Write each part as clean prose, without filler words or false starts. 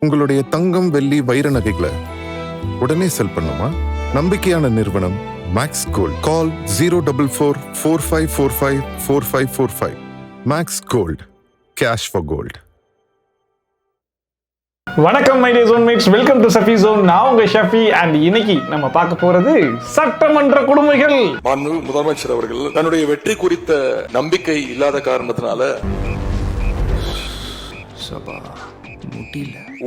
உங்களுடைய தங்கம், வெள்ளி, வைர நகைகளை உடனே செல் பண்ணுமா? நம்பிக்கையான நிறுவனம் Max Gold. Call 04445454545. Max Gold, cash for gold. வணக்கம் my dear zonemates, welcome to Shafi Zone. நான் உங்க ஷஃபி. அண்ட் இன்னைக்கு நம்ம பார்க்க போறது சட்டமன்ற கொடுமைகள். முதலமைச்சர் அவர்கள் தன்னுடைய வெற்றி குறித்த நம்பிக்கை இல்லாத காரணத்தினால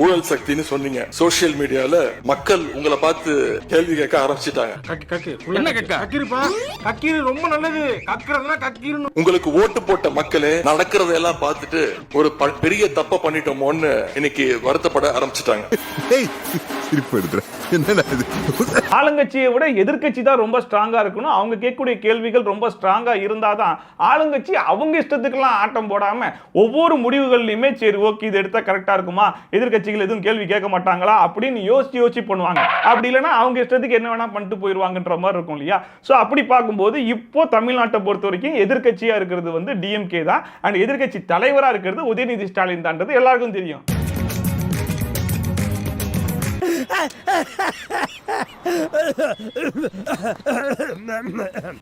ஊழல் சக்தின்னு சொன்னீங்க. சோசியல் மீடியால மக்கள் உங்களை பார்த்து கேள்வி கேட்க ஆரம்பிச்சிட்டாங்க. உங்களுக்கு ஓட்டு போட்ட மக்களே நடக்கிறதெல்லாம் பார்த்துட்டு ஒரு பெரிய தப்ப பண்ணிட்டோமோன்னு இன்னைக்கு வருத்தப்பட ஆரம்பிச்சிட்டாங்க. ஆளுங்கட்சியை விட எதிர்கட்சி தான் ரொம்ப ஸ்ட்ராங்கா இருக்கணும். அவங்க கேட்கக்கூடிய கேள்விகள் ரொம்ப ஸ்ட்ராங்கா இருந்தாதான் ஆளுங்கட்சி அவங்க இஷ்டத்துக்கெல்லாம் ஆட்டம் போடாம ஒவ்வொரு முடிவுகள்லயுமே சரி ஓகே இது எடுத்தா கரெக்டா இருக்குமா, எதிர்கட்சிகள் எதுவும் கேள்வி கேட்க மாட்டாங்களா அப்படின்னு யோசிச்சு பண்ணுவாங்க. அப்படி இல்லைன்னா அவங்க இஷ்டத்துக்கு என்ன வேணா பண்ணிட்டு போயிருவாங்கன்ற மாதிரி இருக்கும் இல்லையா? சோ அப்படி பார்க்கும்போது இப்போ தமிழ்நாட்டை பொறுத்த வரைக்கும் எதிர்கட்சியா இருக்கிறது வந்து டிஎம்கே தான். அண்ட் எதிர்கட்சி தலைவரா இருக்கிறது உதயநிதி ஸ்டாலின் தான்றது எல்லாருக்கும் தெரியும்.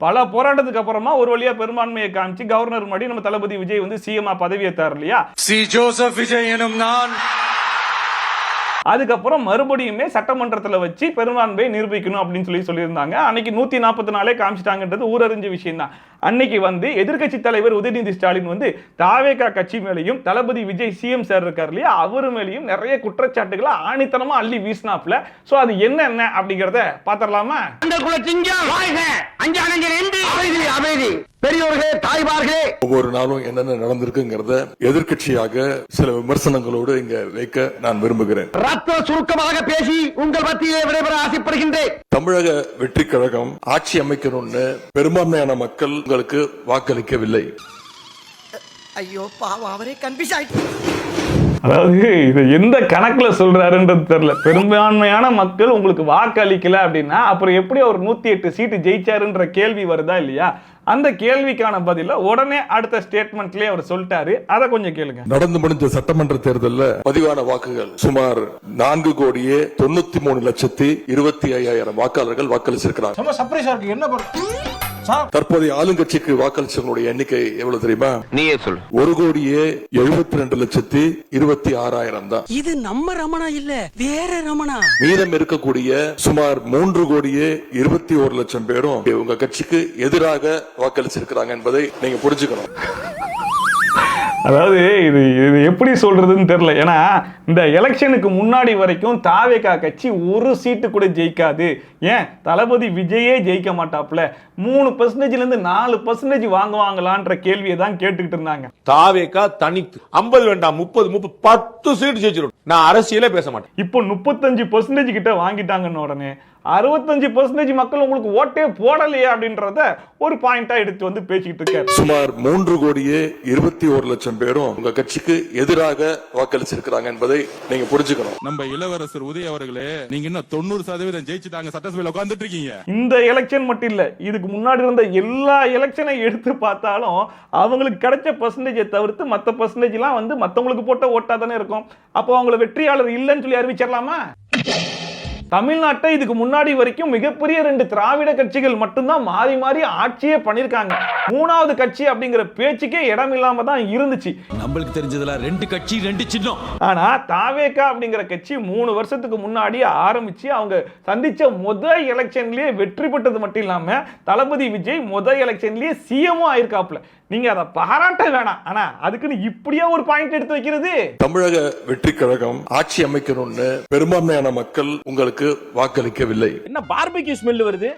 பல போராட்டத்துக்கு அப்புறமா ஒரு வழியா பெரும்பான்மையை காமிச்சு கவர்னர் முன்னாடி நம்ம தளபதி விஜய் வந்து சிஎம் பதவி ஏத்தார் இல்லையா? சி ஜோசப் விஜய் எனும் நான். அதுக்கப்புறம் மறுபடியுமே சட்டமன்றத்தில் வச்சு பெரும்பான்மையை நிரூபிக்கணும் அப்படின்னு சொல்லியிருந்தாங்க. அன்னைக்கு 144 காமிச்சிட்டாங்கன்றது ஊரறிஞ்ச விஷயம் தான். அன்னைக்கு வந்து எதிர்கட்சி தலைவர் உதயநிதி ஸ்டாலின் வந்து தாவேகா கட்சி மேலையும் தளபதி விஜய் சிஎம் சார் இருக்கார் இல்லையா அவர் மேலையும் நிறைய குற்றச்சாட்டுகளை ஆணித்தனமா அள்ளி வீசினாப்ல. சோ அது என்ன அப்படிங்கறத பாத்திரலாமா? பெரியோர்களே, தாய்மார்களே, ஒவ்வொரு நாளும் என்னென்ன நடந்திருக்குங்கிறத எதிர்கட்சியாக சில விமர்சனங்களோடு இங்க வைக்க நான் விரும்புகிறேன். ரத்த சுருக்கமாக பேசி உங்கள் மத்தியிலே விடைபெற ஆசைப்படுகின்றேன். தமிழக வெற்றி கழகம் ஆட்சி அமைக்கணும்னு பெரும்பான்மையான மக்கள் உங்களுக்கு வாக்களிக்கவில்லை. ஐயோ பாவம், அவரே கன்ஃபியூஸ் ஆயிட்டு. அதாவது இது எந்த கணக்குல சொல்றாருன்றது தெரியல. பெரும்பான்மையான மக்கள் உங்களுக்கு வாக்களிக்கல அப்படின்னா அப்புறம் எப்படி அவர் 108 சீட்டு ஜெயிச்சாருன்ற கேள்வி வருதா இல்லையா? அந்த கேள்விக்கான பதில உடனே அடுத்த ஸ்டேட்மெண்ட்லயே அவர் சொல்லிட்டாரு. அதை கொஞ்சம் கேளுங்க. நடந்து முடிஞ்ச சட்டமன்ற தேர்தலில் பதிவான வாக்குகள் சுமார் 4,23,25,000 வாக்காளர்கள் வாக்களிச்சிருக்கிறாங்க. தற்போதைய ஆளுங்கட்சிக்கு வாக்களிச்சவங்களுடைய எண்ணிக்கை எவ்வளவு தெரியுமா? நீயே சொல்லு. 1,72,26,000 தான். இது நம்ம ரமணா இல்ல, வேற ரமணா. மீதம் இருக்கக்கூடிய சுமார் 3,21,00,000 பேரும் உங்க கட்சிக்கு எதிராக வாக்களிச்சிருக்கிறாங்க என்பதை நீங்க புரிஞ்சுக்கணும். அதாவது இது எப்படி சொல்றதுன்னு தெரியல. ஏன்னா இந்த எலெக்ஷனுக்கு முன்னாடி வரைக்கும் தாவேகா கட்சி ஒரு சீட்டு கூட ஜெயிக்காது. ஏன் தளபதி விஜயே ஜெயிக்க மாட்டாப்ல, 3% 4% வாங்குவாங்களான்ற கேள்வியை தான் கேட்டுக்கிட்டு இருந்தாங்க. தாவேகா தனித்து 50 வேண்டாம் 30 10 சீட் ஜெயிச்சிடும், நான் அரசியலே பேச மாட்டேன். இப்போ 35% கிட்ட வாங்கிட்டாங்கன்னு உடனே 65% மக்கள் உங்களுக்கு ஓட்டே போடலையே அப்படின்றத ஒரு பாயிண்டா எடுத்து வந்து பேசிக்கிட்டு இருக்காரு. சுமார் 3,21,00,000 பேரும் உங்க கட்சிக்கு எதிராக வாக்களிச்சிருக்கிறாங்க என்பதை நீங்க புரிஞ்சுக்கணும். நம்ம இளவரசர் உதய அவர்களே, நீங்க இன்னும் 90% ஜெயிச்சுட்டாங்க, சட்டசபையில உட்கார்ந்துட்டு இருக்கீங்க. இந்த எலெக்ஷன் மட்டும் இல்ல, இதுக்கு முன்னாடி இருந்த எல்லா எலெக்ஷனை எடுத்து பார்த்தாலும் அவங்களுக்கு கிடைச்ச பர்சன்டேஜை தவிர்த்து மற்ற பர்சன்டேஜ் எல்லாம் வந்து மத்தவங்களுக்கு போட்ட ஓட்டா தானே இருக்கும். அப்போ அவங்களை வெற்றியாளர் இல்லைன்னு சொல்லி அறிவிச்சிடலாமா? தமிழ்நாட்டை இதுக்கு முன்னாடி வரைக்கும் மிகப்பெரிய 2 திராவிட கட்சிகள் மட்டும்தான் மாறி மாறி ஆட்சியே பண்ணிருக்காங்க. 3வது கட்சி அப்படிங்கிற பேச்சுக்கே இடம் இல்லாம தான் இருந்துச்சு. நம்மளுக்கு தெரிஞ்சதுல 2 கட்சி 2 சின்னம். ஆனா தாவேகா அப்படிங்கிற கட்சி 3 வருஷத்துக்கு முன்னாடி ஆரம்பிச்சு அவங்க சந்திச்ச முதல் எலெக்ஷன்லயே வெற்றி பெற்றது மட்டும் இல்லாம தளபதி விஜய் முதல் எலெக்ஷன்லயே சிஎம் ஆயிருக்காப்ல. நீங்க அதை பாராட்ட வேணாம், ஆனா அதுக்குன்னு இப்படியே ஒரு பாயிண்ட் எடுத்து வைக்கிறது. தமிழக வெற்றி கழகம் ஆட்சி அமைக்கணும்னு பெரும்பான்மையான மக்கள் உங்களுக்கு வாக்களிக்கவில்லை. என்ன பார்பிக்யூ ஸ்மெல் வருது?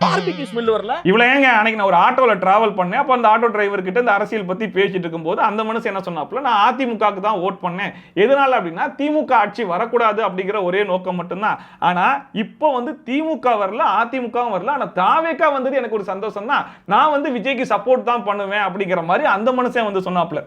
பார்பிக்யூ ஸ்மெல் வரல. இவ்வளவு ஏங்க அன்னைக்கு நான் ஒரு ஆட்டோல டிராவல் பண்ணேன். அப்ப அந்த ஆட்டோ டிரைவர் கிட்ட இந்த அரசியல் பத்தி பேசிட்டு இருக்கும்போது அந்த மனுஷன் என்ன சொன்னாப்ல, நான் அதிமுகவுக்கு தான் ஓட் பண்ணேன். எதனால அப்படின்னா திமுக ஆட்சி வரக்கூடாது அப்படிங்கிற ஒரே நோக்கம் மட்டும்தான். ஆனா இப்போ வந்து திமுக வரல, அதிமுகவும் வரல, ஆனா தாவேகா வந்தது எனக்கு ஒரு சந்தோஷம் தான். நான் வந்து விஜய்க்கு சப்போர்ட் தான் பண்ணுவேன் அப்படிங்கிற மாதிரி அந்த மனுஷன் வந்து சொன்னாப்ல.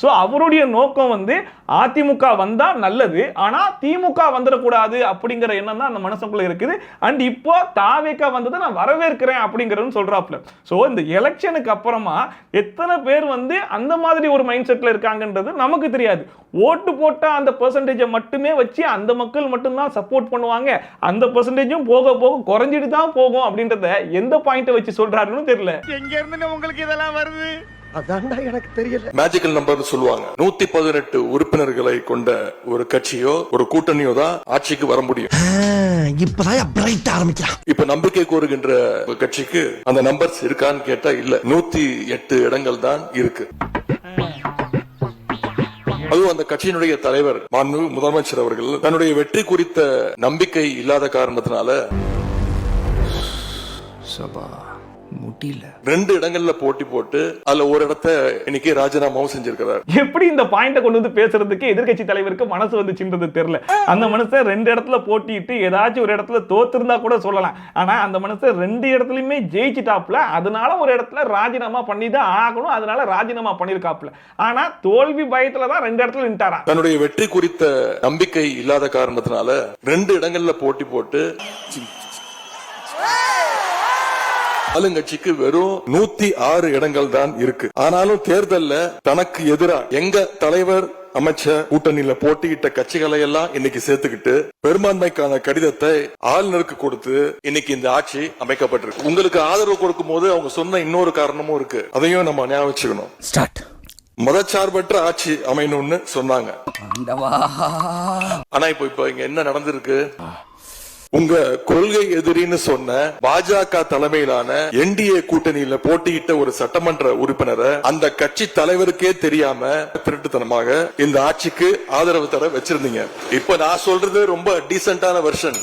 ஸோ அவருடைய நோக்கம் வந்து அதிமுக வந்தா நல்லது, ஆனா திமுக வந்துடக்கூடாது அப்படிங்கிற எண்ணம் தான் அந்த மனசுக்குள்ள இருக்குது. அண்ட் இப்போ தாவேகா வந்ததை நான் வரவேற்கிறேன் அப்படிங்கறதுன்னு சொல்றாப்ல. ஸோ இந்த எலெக்ஷனுக்கு அப்புறமா எத்தனை பேர் வந்து அந்த மாதிரி ஒரு மைண்ட் செட்ல இருக்காங்கன்றது நமக்கு தெரியாது. ஓட்டு போட்ட அந்த பெர்சன்டேஜை மட்டுமே வச்சு அந்த மக்கள் மட்டும்தான் சப்போர்ட் பண்ணுவாங்க, அந்த பெர்சன்டேஜும் போக போக குறைஞ்சிட்டு தான் போகும் அப்படின்றத எந்த பாயிண்ட்டை வச்சு சொல்றாருன்னு தெரியல. எங்க இருந்து உங்களுக்கு இதெல்லாம் வருது? அதான்டா எனக்கு தெரியல. மேஜிக்கல் நம்பர்னு சொல்லுவாங்க. 118 உறுப்பினர்களை கொண்ட ஒரு கட்சியோ ஒரு கூட்டணியோ தான் ஆட்சிக்கு வர முடியும். இப்பதான் பிரைட் ஆரம்பிக்கலாம். இப்ப நம்பிக்கை கோருகின்ற ஒரு கட்சிக்கு அந்த நம்பர்ஸ் இருக்கான்னு கேட்டா இல்ல, 108 இடங்கள் தான் இருக்கு. அதுவும் அந்த கட்சியினுடைய தலைவர் மாண்புமிகு முதலமைச்சர் அவர்கள் தன்னுடைய வெற்றி குறித்த நம்பிக்கை இல்லாத காரணத்தினால முடியல 2 இடங்கள்ல போட்டி போட்டு அதுல ஒரு இடத்தை இன்னைக்கு ராஜினாமாவும் செஞ்சிருக்கிறார். எப்படி இந்த பாயிண்ட கொண்டு வந்து பேசுறதுக்கு எதிர்க்கட்சி தலைவருக்கு மனசு வந்துச்சுன்றது தெரியல. அந்த மனுஷன் 2 இடத்துல போட்டிட்டு ஏதாச்சும் ஒரு இடத்துல தோத்திருந்தா கூட சொல்லலாம். ஆனா அந்த மனுஷன் 2 இடத்துலயுமே ஜெயிச்சிட்டாப்ல, அதனால ஒரு இடத்துல ராஜினாமா பண்ணி தான் ஆகணும், அதனால ராஜினாமா பண்ணிருக்காப்ல. ஆனா தோல்வி பயத்துல தான் 2 இடத்துல நின்ட்டாராம். தன்னுடைய வெற்றி குறித்த நம்பிக்கை இல்லாத காரணத்தினால 2 இடங்கள்ல போட்டி போட்டு ஆளுங்கட்சிக்கு வெறும் 106 இடங்கள் தான் இருக்கு. ஆனாலும் தேர்தல்ல தனக்கு எதிரா எங்க தலைவர் அமைச்சர் கூட்டணியில போட்டியிட்ட கட்சிகளை எல்லாம் இன்னைக்கு சேர்த்துக்கிட்டு பெரும்பான்மைக்கான கடிதத்தை ஆளுநருக்கு கொடுத்து இன்னைக்கு இந்த ஆட்சி அமைக்கப்பட்டிருக்கு. உங்களுக்கு ஆதரவு கொடுக்கும் போது அவங்க சொன்ன இன்னொரு காரணமும் இருக்கு, அதையும் நம்ம ஞாபகம் வச்சுக்கணும். மதச்சார்பற்ற ஆட்சி அமையணும்னு சொன்னாங்க. ஆனா இப்ப இங்க என்ன நடந்திருக்கு? உங்க கொள்கை எதிரின்னு சொன்ன பாஜக தலைமையிலான என்டிஏ கூட்டணியில போட்டியிட்ட ஒரு சட்டமன்ற உறுப்பினரை அந்த கட்சி தலைவருக்கே தெரியாம திருட்டுத்தனமாக இந்த ஆட்சிக்கு ஆதரவு தர வச்சிருந்தீங்க. இப்ப நான் சொல்றது ரொம்ப டீசென்டான வெர்ஷன்.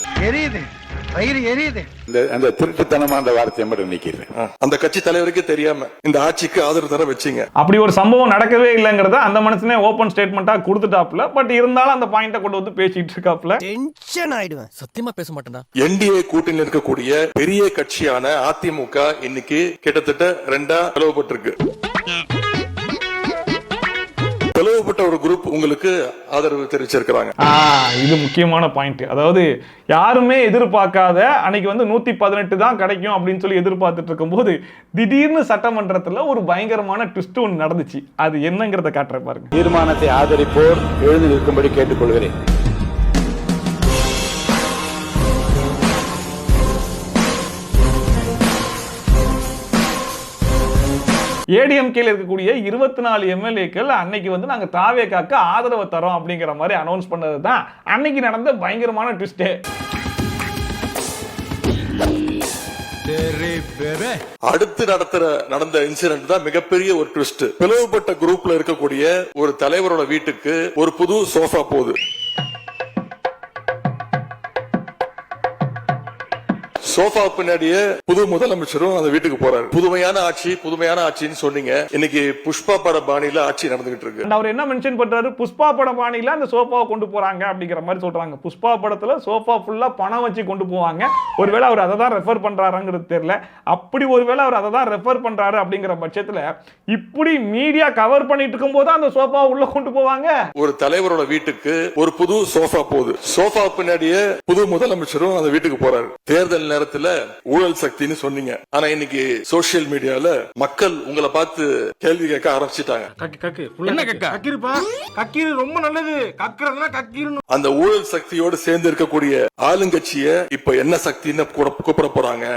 அந்த திருட்டுத்தனமான வார்த்தை மட்டும் நிக்கிறேன். அந்த கட்சி தலைவருக்கே தெரியாம இந்த ஆட்சிக்கு ஆதரவு தர வச்சீங்க. அப்படி ஒரு சம்பவம் நடக்கவே இல்லைங்கிறத அந்த மனுஷனே ஓபன் ஸ்டேட்மெண்டா கொடுத்துட்டாப்ல. பட் இருந்தாலும் அந்த பாயிண்ட கொண்டு வந்து பேசிட்டு இருக்காப்ல. டென்ஷன் ஆயிடுவேன், சத்தியமா பேச மாட்டேன்டா. என்டிஏ கூட்டணியில் இருக்கக்கூடிய பெரிய கட்சியான அதிமுக இன்னைக்கு கிட்டத்தட்ட 2ஆ பிளவுபட்டிருக்கு. பிளவுபட்ட ஒரு குரூப் உங்களுக்கு ஆதரவு தெரிவிச்சிருக்காங்க. இது முக்கியமான பாயிண்ட். அதாவது யாருமே எதிர்பார்க்காத அன்னைக்கு வந்து 118 தான் கிடைக்கும் அப்படின்னு சொல்லி எதிர்பார்த்துட்டு இருக்கும் போது திடீர்னு சட்டமன்றத்துல ஒரு பயங்கரமான ட்விஸ்ட் ஒன்று நடந்துச்சு. அது என்னங்கிறத காட்டுற பாருங்க. தீர்மானத்தை ஆதரிப்போர் எழுந்து நிற்கும்படி கேட்டுக்கொள்கிறேன். ஏடிஎம்கேல இருக்கக்கூடிய 24 எம்எல்ஏக்கள் அன்னைக்கு வந்து நாங்க தாவேகாக்கு ஆதரவு தரோம் அப்படிங்கிற மாதிரி அனௌன்ஸ் பண்ணது தான் அன்னைக்கு நடந்த பயங்கரமான ட்விஸ்ட். அடுத்து நடந்த இன்சிடென்ட் தான் மிகப்பெரிய ஒரு ட்விஸ்ட். பிளவுபட்ட குரூப்ல இருக்கக்கூடிய ஒரு தலைவரோட வீட்டுக்கு ஒரு புது சோஃபா போகுது. சோஃபா பின்னாடியே புது முதலமைச்சரும் அந்த வீட்டுக்கு போறாரு. புதுமையான ஆட்சின்னு சொன்னீங்க. இன்னைக்கு புஷ்பா பட பாணியில ஆட்சி நடந்துகிட்டு இருக்கு. அவர் என்ன மென்ஷன் பண்றாரு? புஷ்பா பட பாணியில அந்த சோஃபாவை கொண்டு போறாங்க அப்படிங்கிற மாதிரி சொல்றாங்க. புஷ்பா படத்துல சோஃபா ஃபுல்லா பணம் வச்சு கொண்டு போவாங்க. ஒருவேளை அவர் அதை தான் ரெஃபர் பண்றாருங்கிறது தெரியல. அப்படி ஒருவேளை அவர் அதை தான் ரெஃபர் பண்றாரு அப்படிங்கிற பட்சத்துல இப்படி மீடியா கவர் பண்ணிட்டு இருக்கும் போது அந்த சோஃபா உள்ள கொண்டு போவாங்க. ஒரு தலைவரோட வீட்டுக்கு ஒரு புது சோஃபா போகுது. சோஃபா பின்னாடியே புது முதலமைச்சரும் அந்த வீட்டுக்கு போறாரு. தேர்தல் நேரத்துல ஊழல் சக்தின்னு சொன்னீங்க. ஆனா இன்னைக்கு சோசியல் மீடியால மக்கள் உங்களை பார்த்து கேள்வி கேட்க ஆரம்பிச்சிட்டாங்க. ரொம்ப நல்லது. அந்த ஊழல் சக்தியோடு சேர்ந்து இருக்கக்கூடிய ஆளுங்கட்சிய இப்ப என்ன சக்தின்னு கூப்பிட போறாங்க?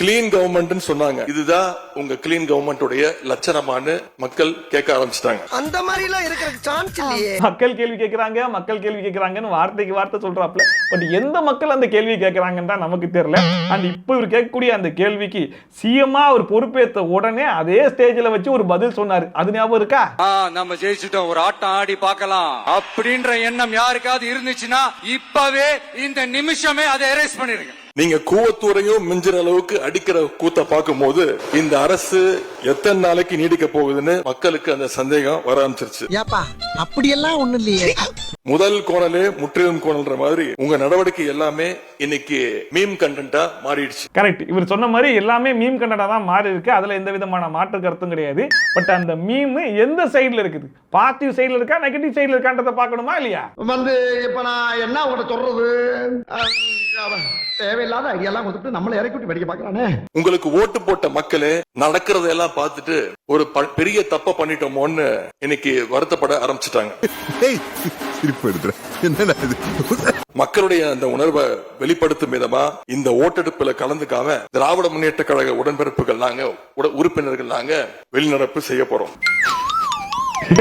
கிளீன் கவர்மெண்ட் சொன்னாங்க. இதுதான் உங்க கிளீன் கவர்மெண்ட் உடைய லட்சணமானு மக்கள் கேட்க ஆரம்பிச்சிட்டாங்க. அந்த மாதிரி எல்லாம் இருக்கிற சான்ஸ் இல்லையே. மக்கள் கேள்வி கேட்கறாங்கன்னு வார்த்தைக்கு வார்த்தை சொல்றாப்ல. பட் எந்த மக்கள் அந்த கேள்வி கேட்கறாங்கன்னு தான் நமக்கு தெரியல. அண்ட் இப்போ இவர் கேட்கக்கூடிய அந்த கேள்விக்கு சிஎம்மா அவர் பொறுப்பேற்ற உடனே அதே ஸ்டேஜ்ல வச்சு ஒரு பதில் சொன்னாரு. அது ஞாபகம் இருக்கா? நம்ம ஜெயிச்சுட்டோம், ஒரு ஆட்டம் ஆடி பார்க்கலாம் அப்படின்ற எண்ணம் யாருக்காவது இருந்துச்சுன்னா இப்பவே இந்த நிமிஷமே அதை எரேஸ் பண்ணிருங்க. நீங்க கூவத்தூரையும் மிஞ்சிற அளவுக்கு அடிக்கிற கூத்த பார்க்கும் போது இந்த அரசு எத்தனை நாளைக்கு நீடிக்க போகுதுன்னு மக்களுக்கு அந்த சந்தேகம் வர ஆரம்பிச்சிருச்சு. அப்படியெல்லாம் ஒண்ணு இல்லையே. முதல் கோணலே முற்றிலும் கோணல்ன்ற மாதிரி உங்க நடவடிக்கை எல்லாமே இன்னைக்கு மீம் கண்டென்ட்டா மாறிடுச்சு. கரெக்ட். இவர் சொன்ன மாதிரி எல்லாமே மீம் கண்டென்ட்டா தான் மாறி இருக்கு. அதுல எந்த விதமான மாற்று கருத்தும் கிடையாது. பட் அந்த மீம் எந்த சைடுல இருக்குது, பாசிட்டிவ் சைடுல இருக்கா நெகட்டிவ் சைடுல இருக்கான்றத பார்க்கணுமா இல்லையா? இப்ப நான் என்ன உங்கள்ட்ட சொல்றது, தேவையில்லாத ஐடியாலாம் கொடுத்துட்டு நம்மளை இறக்கி விட்டு வெடிக்க பாக்குறானே. உங்களுக்கு ஓட்டு போட்ட மக்களே நடக்கிறதெல்லாம் பார்த்துட்டு ஒரு பெரிய தப்ப பண்ணிட்டோமோன்னு இன்னைக்கு வருத்தப்பட ஆரம்பிச்சுட்டாங்க. மக்களுடைய அந்த உணர்வை வெளிப்படுத்தும் விதமா இந்த ஓட்டெடுப்புல கலந்துக்காம திராவிட முன்னேற்ற கழக உடன்பிறப்புகள் நாங்க உறுப்பினர்கள் நாங்க வெளிநடப்பு செய்ய போறோம்.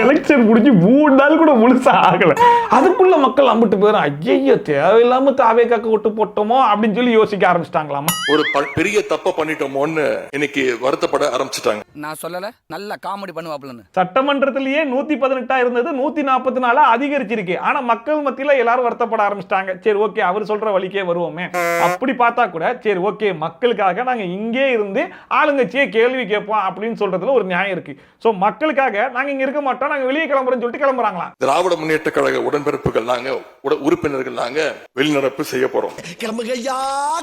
எலெக்ஷன் முடிஞ்சு 3 நாள் கூட முழுசா ஆகல, அதுக்குள்ள மக்கள் அம்பிட்டு பேரும் ஐயோ தேவையில்லாம தாவேக்காக்கு ஓட்டு போட்டோமோ அப்படின்னு சொல்லி யோசிக்க ஆரம்பிச்சிட்டாங்களாமா. ஒரு பெரிய தப்ப பண்ணிட்டோமோன்னு இன்னைக்கு வருத்தப்பட ஆரம்பிச்சுட்டாங்க. நான் சொல்லல, நல்ல காமெடி பண்ணுவாப்லன்னு. சட்டமன்றத்திலேயே 118 இருந்தது 144 அதிகரிச்சிருக்கு. ஆனா மக்கள் மத்தியில எல்லாரும் வருத்தப்பட ஆரம்பிச்சிட்டாங்க. சரி ஓகே, அவர் சொல்ற வழிக்கே வருவோமே. அப்படி பார்த்தா கூட சரி ஓகே, மக்களுக்காக நாங்க இங்கே இருந்து ஆளுங்கட்சியை கேள்வி கேட்போம் அப்படின்னு சொல்றதுல ஒரு நியாயம் இருக்கு. சோ மக்களுக்காக நாங்க இங்க இருக்க மாட்டோம், நாங்க வெளியே கிளம்புறோம்னு சொல்லிட்டு கிளம்புறாங்களா. திராவிட முன்னேற்ற கழக உடன்பிறப்புகள் நாங்க உறுப்பினர்கள் நாங்க வெளிநடப்பு செய்ய போறோம். கிளம்புகையா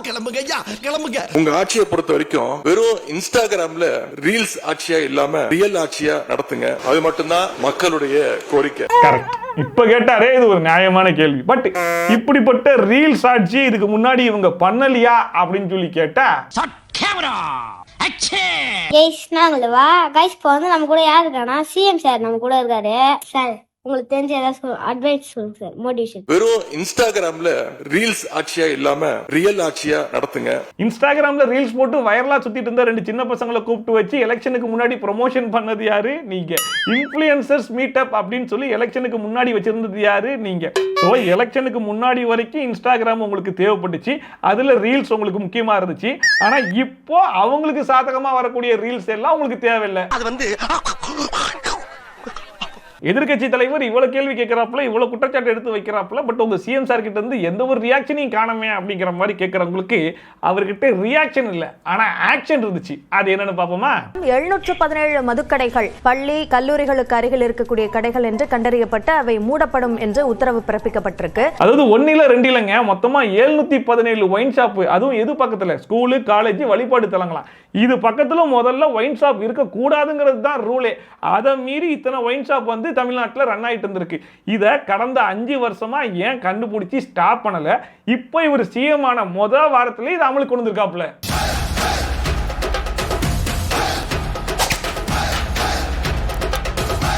கிளம்புகையா கிளம்புங்க. உங்க ஆட்சியை பொறுத்த வரைக்கும் வெறும் இன்ஸ்டாகிராம்ல ரீல்ஸ் ஆட்சியா இல்லாம ரியல் ஆட்சியா நடத்துங்க. அது மட்டும்தான் மக்களுடைய கோரிக்கை. கரெக்ட். இப்ப கேட்டாரே இது ஒரு நியாயமான கேள்வி. பட் இப்படிப்பட்ட ரீல்ஸ் ஆட்சி இதுக்கு முன்னாடி இவங்க பண்ணலையா அப்படின்னு சொல்லி கேட்டா கைஸ் இப்போ வந்து நம்ம கூட யாரு இருக்கானா, சிஎம் சார் நம்ம கூட இருக்காரு. சார் உங்களுக்கு தெரிஞ்ச ஏதாவது அட்வைஸ் சொல்லுங்க சார், மோட்டிவேஷன். வெறும் இன்ஸ்டாகிராம்ல ரீல்ஸ் ஆட்சியா இல்லாம ரியல் ஆட்சியா நடத்துங்க. இன்ஸ்டாகிராம்ல ரீல்ஸ் போட்டு வைரலா சுத்திட்டு இருந்த 2 சின்ன பசங்களை கூப்பிட்டு வச்சு எலெக்ஷனுக்கு முன்னாடி ப்ரொமோஷன் பண்ணது யாரு? நீங்க. இன்ஃப்ளூயன்சர்ஸ் மீட் அப் அப்படின்னு சொல்லி எலெக்ஷனுக்கு முன்னாடி வச்சிருந்தது யாரு? நீங்க. சோ எலெக்ஷனுக்கு முன்னாடி வரைக்கும் இன்ஸ்டாகிராம் உங்களுக்கு தேவைப்பட்டுச்சு, அதுல ரீல்ஸ் உங்களுக்கு முக்கியமா இருந்துச்சு. ஆனா இப்போ அவங்களுக்கு சாதகமா வரக்கூடிய ரீல்ஸ் எல்லாம் உங்களுக்கு தேவையில்லை. அது வந்து எதிர்கட்சி தலைவர் இவ்வளவு கேள்வி கேட்கிறாப்புல, இவ்வளவு குற்றச்சாட்டு எடுத்து வைக்கிறாப்புல, பட் உங்க சிஎம் சார் கிட்ட இருந்து எந்த ஒரு ரியாக்ஷனையும் காணமே அப்படிங்கிற மாதிரி கேட்கறவங்களுக்கு அவர்கிட்ட ரியாக்ஷன் இல்ல, ஆனா ஆக்ஷன் இருந்துச்சு. அது என்னன்னு பாப்போமா? 717 மதுக்கடைகள் பள்ளி கல்லூரிகளுக்கு அருகில் இருக்கக்கூடிய கடைகள் என்று கண்டறியப்பட்டு அவை மூடப்படும் என்று உத்தரவு பிறப்பிக்கப்பட்டிருக்கு. அதாவது 1 இல்ல 2 இல்லங்க, மொத்தமா 717 ஒயின் ஷாப். அதுவும் எது பக்கத்துல? ஸ்கூலு, காலேஜ், வழிபாடு தலங்களாம். இது பக்கத்துல முதல்ல ஒயின் ஷாப் இருக்க கூடாதுங்கிறது தான் ரூலே. அதை மீறி இத்தனை ஒயின் ஷாப் வந்து தமிழ்நாட்டில் ரன் ஆயிட்டு இருந்திருக்கு. இதை கடந்த 5 வருஷமா ஏன் கண்டுபிடிச்சி ஸ்டாப் பண்ணல? இப்போ இவர் சிஎம் ஆன முதல் வாரத்திலே இது அமலுக்கு கொண்டு வந்திருக்காப்ல.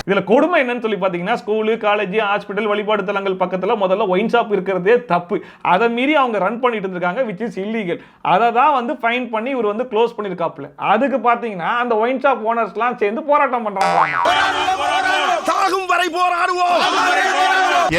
இதுல கொடுமை என்னன்னு சொல்லி பாத்தீங்கன்னா, ஸ்கூலு, காலேஜ், ஹாஸ்பிட்டல், வழிபாடு தலங்கள் பக்கத்துல முதல்ல ஒயின் ஷாப் இருக்கிறதே தப்பு. அதை மீறி அவங்க ரன் பண்ணிட்டு இருக்காங்க, விச் இஸ் இல்லீகல். அதை தான் வந்து ஃபைன் பண்ணி இவர் வந்து க்ளோஸ் பண்ணிருக்காப்ல. அதுக்கு பாத்தீங்கன்னா அந்த ஒயின் ஷாப் ஓனர்ஸ்லாம் சேர்ந்து போராட்டம் பண்றாங்க. சாகும் வரை போராடுவோம்.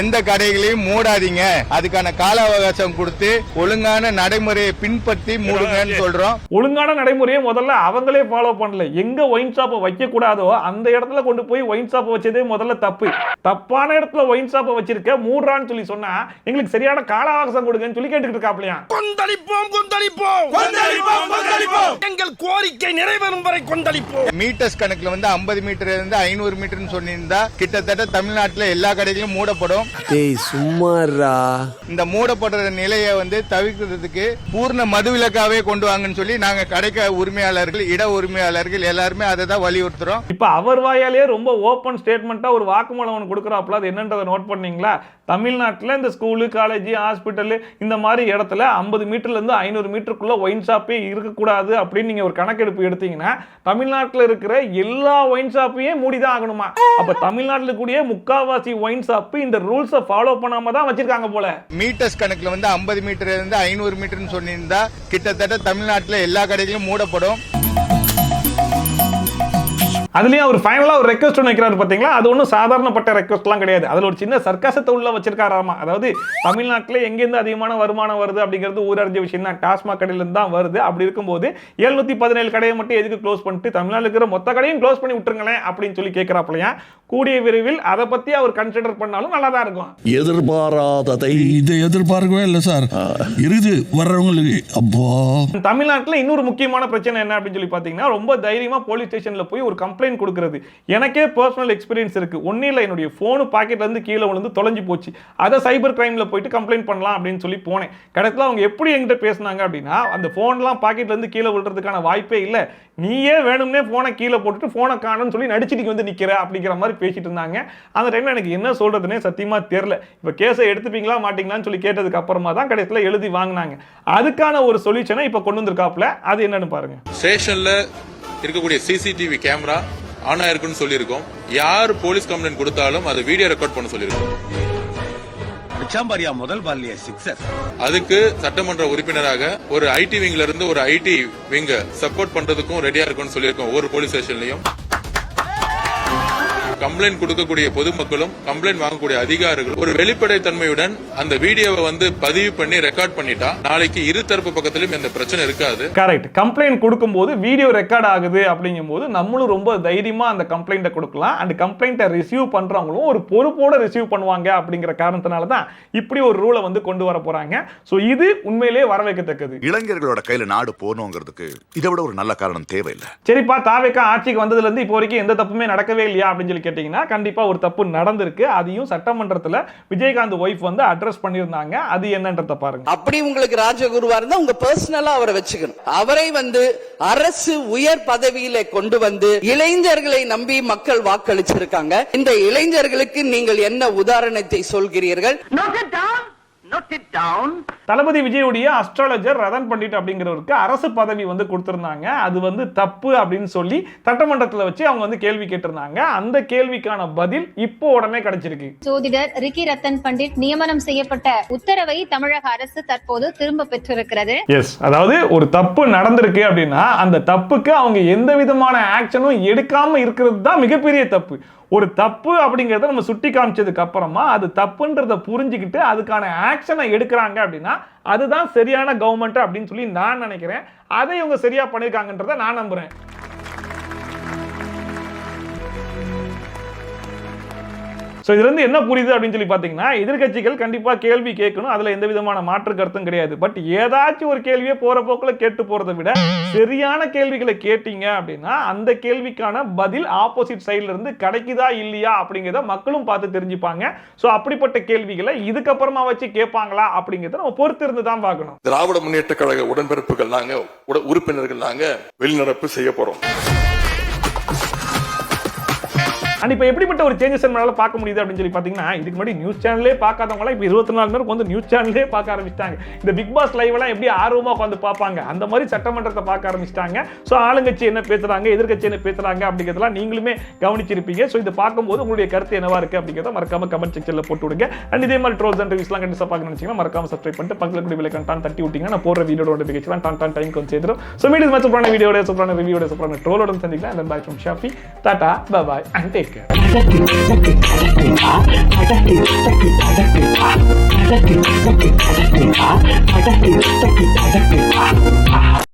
எந்த கடைகளையும் மூடாதீங்க, அதுக்கான கால அவகாசம் கொடுத்து ஒழுங்கான நடைமுறையை பின்பற்றி மூடுங்கன்னு சொல்றோம். ஒழுங்கான நடைமுறையை முதல்ல அவங்களே ஃபாலோ பண்ணல. எங்க ஒயின் ஷாப்பை வைக்க கூடாதோ அந்த இடத்துல கொண்டு போய் ஒயின் ஷாப்பை வச்சதே முதல்ல தப்பு. தப்பான இடத்துல ஒயின் ஷாப்பை வச்சிருக்க மூடுறான்னு சொல்லி சொன்னா எங்களுக்கு சரியான கால அவகாசம் கொடுங்கன்னு சொல்லி கேட்டுக்கிட்டு இருக்காப்லையா. கொந்தளிப்போம் கொந்தளிப்போம் கொந்தளிப்போம் கொந்தளிப்போம், எங்கள் கோரிக்கை நிறைவேறும் வரை கொந்தளிப்போம். மீட்டர்ஸ் கணக்குல வந்து 50 மீட்டர் இருந்து 500 மீட்டர்னு சொன்னிருந்தா கிட்டத்தட்ட தமிழ்நாட்டுல எல்லா கடைகளையும் மூடப்படும். சும்மாரா இந்த மூடப்படுற நிலையை வந்து தவிர்க்கிறதுக்கு பூர்ண மதுவிலக்காவே கொண்டு வாங்கன்னு சொல்லி நாங்க கடைக்க உரிமையாளர்கள், இட உரிமையாளர்கள் எல்லாருமே அதை தான் வலியுறுத்துறோம். இப்ப அவர் வாயாலே ரொம்ப ஓபன் ஸ்டேட்மெண்டா ஒரு வாக்குமூலம் ஒன்று கொடுக்குறாப்ல. அது என்னன்றதை நோட் பண்ணீங்களா? தமிழ்நாட்டில் இந்த ஸ்கூலு, காலேஜ், ஹாஸ்பிட்டல் இந்த மாதிரி இடத்துல 50 மீட்டர்ல இருந்து 500 மீட்டருக்குள்ள ஒயின் ஷாப்பே இருக்கக்கூடாது அப்படின்னு நீங்க ஒரு கணக்கெடுப்பு எடுத்தீங்கன்னா தமிழ்நாட்டில் இருக்கிற எல்லா ஒயின் ஷாப்பையும் மூடிதான் ஆகணுமா? அப்ப தமிழ்நாட்டில் கூடிய முக்காவாசி ஒயின் ஷாப் இந்த ரூல்ஸை ஃபாலோ பண்ணாம தான் வச்சிருக்காங்க போல. மீட்டர்ஸ் கணக்குல வந்து 50 மீட்டர் இருந்து 500 மீட்டர்னு சொன்னிருந்தா கிட்டத்தட்ட தமிழ்நாட்டுல எல்லா கடைகளையும் மூடப்படும். அதுலயும் அவர் ஃபைனலா ஒரு ரெக்வெஸ்ட் ஒன்று வைக்கிறாரு பாத்தீங்களா? அது ஒன்றும் சாதாரணப்பட்ட ரெக்வெஸ்ட்லாம் கிடையாது. அதுல ஒரு சின்ன சர்க்காசத்தை உள்ள வச்சிருக்காராமா. அதாவது தமிழ்நாட்டில் எங்கேருந்து அதிகமான வருமானம் வருது அப்படிங்கிறது ஊரறிஞ்ச விஷயம் தான். டாஸ்மாக் கடையிலிருந்து தான் வருது. அப்படி இருக்கும்போது 717 கடையை மட்டும் எதுக்கு க்ளோஸ் பண்ணிட்டு தமிழ்நாட்டில் இருக்கிற மொத்த கடையும் க்ளோஸ் பண்ணி விட்டுருங்களேன் அப்படின்னு சொல்லி கேட்கிறாப்லையா. கூடிய விரைவில் அதை பத்தி அவர் கன்சிடர் பண்ணாலும் நல்லா தான் இருக்கும். எதிர்பாராததை இதை எதிர்பார்க்கவே இல்லை சார். இருக்குது வர்றவங்களுக்கு. அப்போ தமிழ்நாட்டில் இன்னொரு முக்கியமான பிரச்சனை என்ன அப்படின்னு சொல்லி பாத்தீங்கன்னா, ரொம்ப தைரியமா போலீஸ் ஸ்டேஷன்ல போய் ஒரு கம்ப்ளைண்ட் கம்ப்ளைண்ட் கொடுக்கறது. எனக்கே பர்சனல் எக்ஸ்பீரியன்ஸ் இருக்கு. ஒன்னும் இல்லை, என்னுடைய போனு பாக்கெட்ல இருந்து கீழே விழுந்து தொலைஞ்சு போச்சு. அதை சைபர் கிரைம்ல போயிட்டு கம்ப்ளைண்ட் பண்ணலாம் அப்படின்னு சொல்லி போனேன். கடைசியில் அவங்க எப்படி என்கிட்ட பேசினாங்க அப்படின்னா, அந்த போன்லாம் பாக்கெட்ல இருந்து கீழே விழுறதுக்கான வாய்ப்பே இல்லை, நீயே வேணும்னே போனை கீழே போட்டுட்டு போனை காணும்னு சொல்லி நடிச்சுட்டு வந்து நிக்கிற அப்படிங்கிற மாதிரி பேசிட்டு இருந்தாங்க. அந்த டைம்ல எனக்கு என்ன சொல்றதுன்னே சத்தியமா தெரியல. இப்ப கேஸை எடுத்துப்பீங்களா மாட்டீங்களான்னு சொல்லி கேட்டதுக்கு அப்புறமா தான் கடைசியில எழுதி வாங்கினாங்க. அதுக்கான ஒரு சொல்யூஷனை இப்ப கொண்டு வந்திருக்காப்ல. அது என்னன்னு பாருங்க. ஸ்டேஷன்ல இருக்கக்கூடிய சிசிடிவி கேமரா ஆன் ஆயிருக்குன்னு சொல்லியிருக்கோம். யார் போலீஸ் கம்ப்ளைண்ட் கொடுத்தாலும் அதை வீடியோ ரெக்கார்ட் பண்ண சொல்லியிருக்கோம். முதல் பால்லிய சிக்ஸர். அதுக்கு சட்டமன்ற உறுப்பினராக ஒரு ஐடி விங்ல இருந்து ஒரு ஐடி விங்க சப்போர்ட் பண்றதுக்கும் ரெடியா இருக்கும்னு சொல்லியிருக்கோம். ஒவ்வொரு போலீஸ் ஸ்டேஷன்லயும் கம்ப்ளைண்ட் கொடுக்கக்கூடிய பொதுமக்களும் கம்ப்ளைண்ட் வாங்கக்கூடிய அதிகாரிகள் ஒரு வெளிப்படைத்தன்மையுடன் அந்த வீடியோவை வந்து பதிவு பண்ணி ரெக்கார்ட் பண்ணிட்டா நாளைக்கு இரு தரப்பு பக்கத்திலும் எந்த பிரச்சனை இருக்காது. கரெக்ட். கம்ப்ளைண்ட் கொடுக்கும்போது வீடியோ ரெக்கார்ட் ஆகுது அப்படிங்கும்போது நம்மளும் ரொம்ப தைரியமா அந்த கம்ப்ளைண்ட்டை கொடுக்கலாம். அந்த கம்ப்ளைண்ட்டை ரிசீவ் பண்றவங்களும் ஒரு பொறுப்போட ரிசீவ் பண்ணுவாங்க அப்படிங்கிற காரணத்தினால தான் இப்படி ஒரு ரூலை வந்து கொண்டு வர போறாங்க. சோ இது உண்மையிலேயே வரவேற்கத்தக்கது. இளைஞர்களோட கையில நாடு போகணுங்கிறதுக்கு இதை விட ஒரு நல்ல காரணம் தேவையில்லை. சரிப்பா, தாவேக்கா ஆட்சிக்கு வந்ததுல இருந்து இப்போ வரைக்கும் எந்த தப்புமே நடக்கவே இல்லையா அப்படின்னு சொல்லி கேட்டீங்கன்னா கண்டிப்பா ஒரு தப்பு நடந்திருக்கு. அதையும் சட்டமன்றத்துல விஜயகாந்த் ஒய்ஃப் வந்து அட்ரஸ் பண்ணியிருந்தாங்க. அது என்னன்றத பாருங்க. அப்படி உங்களுக்கு ராஜகுருவா இருந்தா உங்க பர்சனலா அவரை வச்சுக்கணும். அவரை வந்து அரசு உயர் பதவியில கொண்டு வந்து இளைஞர்களை நம்பி மக்கள் வாக்களிச்சிருக்காங்க. இந்த இளைஞர்களுக்கு நீங்கள் என்ன உதாரணத்தை சொல்கிறீர்கள்? தளபதி விஜயுடைய அஸ்ட்ராலஜர் ரதன் பண்டிட் அப்படிங்கிறவருக்கு அரசு பதவி வந்து கொடுத்திருந்தாங்க. அது வந்து தப்பு அப்படின்னு சொல்லி சட்டமன்றத்தில் வச்சு அவங்க வந்து கேள்வி கேட்டிருந்தாங்க. அந்த கேள்விக்கான பதில் இப்போ உடனே கிடைச்சிருக்கு. ஜோதிடர் ரிக்கி ரத்தன் பண்டிட் நியமனம் செய்யப்பட்ட உத்தரவை தமிழக அரசு தற்போது திரும்ப பெற்றிருக்கிறது. எஸ், அதாவது ஒரு தப்பு நடந்திருக்கு அப்படின்னா அந்த தப்புக்கு அவங்க எந்த விதமான ஆக்ஷனும் எடுக்காம இருக்கிறது தான் மிகப்பெரிய தப்பு. ஒரு தப்பு அப்படிங்கறத நம்ம சுட்டி காமிச்சதுக்கு அப்புறமா அது தப்புன்றத புரிஞ்சுக்கிட்டு அதுக்கான ஆக்ஷனை எடுக்கிறாங்க அப்படின்னா அதுதான் சரியான கவர்மெண்ட் அப்படின்னு சொல்லி நான் நினைக்கிறேன். அதை இவங்க சரியா பண்ணிருக்காங்கன்றத நான் நம்புறேன். ஸோ இதுல இருந்து என்ன புரியுது அப்படின்னு சொல்லி பார்த்தீங்கன்னா, எதிர்கட்சிகள் கண்டிப்பா கேள்வி கேட்கணும், அதுல எந்த விதமான மாற்று கருத்தும் கிடையாது. பட் ஏதாச்சும் ஒரு கேள்வியை போற போக்கில் கேட்டு போறதை விட சரியான கேள்விகளை கேட்டீங்க அப்படின்னா அந்த கேள்விக்கான பதில் ஆப்போசிட் சைட்ல இருந்து கிடைக்குதா இல்லையா அப்படிங்கிறத மக்களும் பார்த்து தெரிஞ்சுப்பாங்க. ஸோ அப்படிப்பட்ட கேள்விகளை இதுக்கப்புறமா வச்சு கேட்பாங்களா அப்படிங்கிறத நம்ம பொறுத்து இருந்து தான் பார்க்கணும். திராவிட முன்னேற்ற கழக உடன்பிறப்புகள் நாங்க உறுப்பினர்கள் நாங்க வெளிநடப்பு செய்ய போறோம். அண்ட் இப்போ எப்படிப்பட்ட ஒரு சேஞ்சஸ் நம்மளால பார்க்க முடியுது அப்படின்னு சொல்லி பார்த்தீங்கன்னா, இதுக்கு முன்னாடி நியூஸ் சேனலே பார்க்காதவங்க இப்போ 24 பேருக்கு வந்து நியூஸ் சேனலே பார்க்க ஆரம்பிச்சிட்டாங்க. இந்த பிக் பாஸ் லைவ் எல்லாம் எப்படி ஆர்வமா உட்காந்து பார்ப்பாங்க அந்த மாதிரி சட்டமன்றத்தை பார்க்க ஆரம்பிச்சிட்டாங்க. ஸோ ஆளுங்கட்சி என்ன பேசுறாங்க, எதிர்கட்சி என்ன பேசுறாங்க அப்படிங்கிறதெல்லாம் நீங்களுமே கவனிச்சிருப்பீங்க. ஸோ இதை பார்க்கும்போது உங்களுடைய கருத்து என்னவா இருக்கு அப்படிங்கிறத மறக்காம கமெண்ட் செக்ஷன்ல போட்டு விடுங்க. அண்ட் இதே மாதிரி ட்ரோல்ஸ் அண்ட் ரிவ்யூஸ்லாம் கண்டிப்பா பார்க்க நினைச்சீங்கன்னா மறக்காம சப்ஸ்கிரைப் பண்ணிட்டு பக்கத்துல கூட பெல் ஐகான் தட்டி விட்டீங்கன்னா நான் போடுற வீடியோட நோட்டிஃபிகேஷன் டான் டைம் கொஞ்சம் சேரும். ஸோ மீடியா மற்ற சூப்பரான வீடியோட சூப்பரான ரிவ்யூட சூப்பரான ட்ரோலோட சந்திக்கலாம். And bye from Shafi. Tata bye bye and take care. Adakti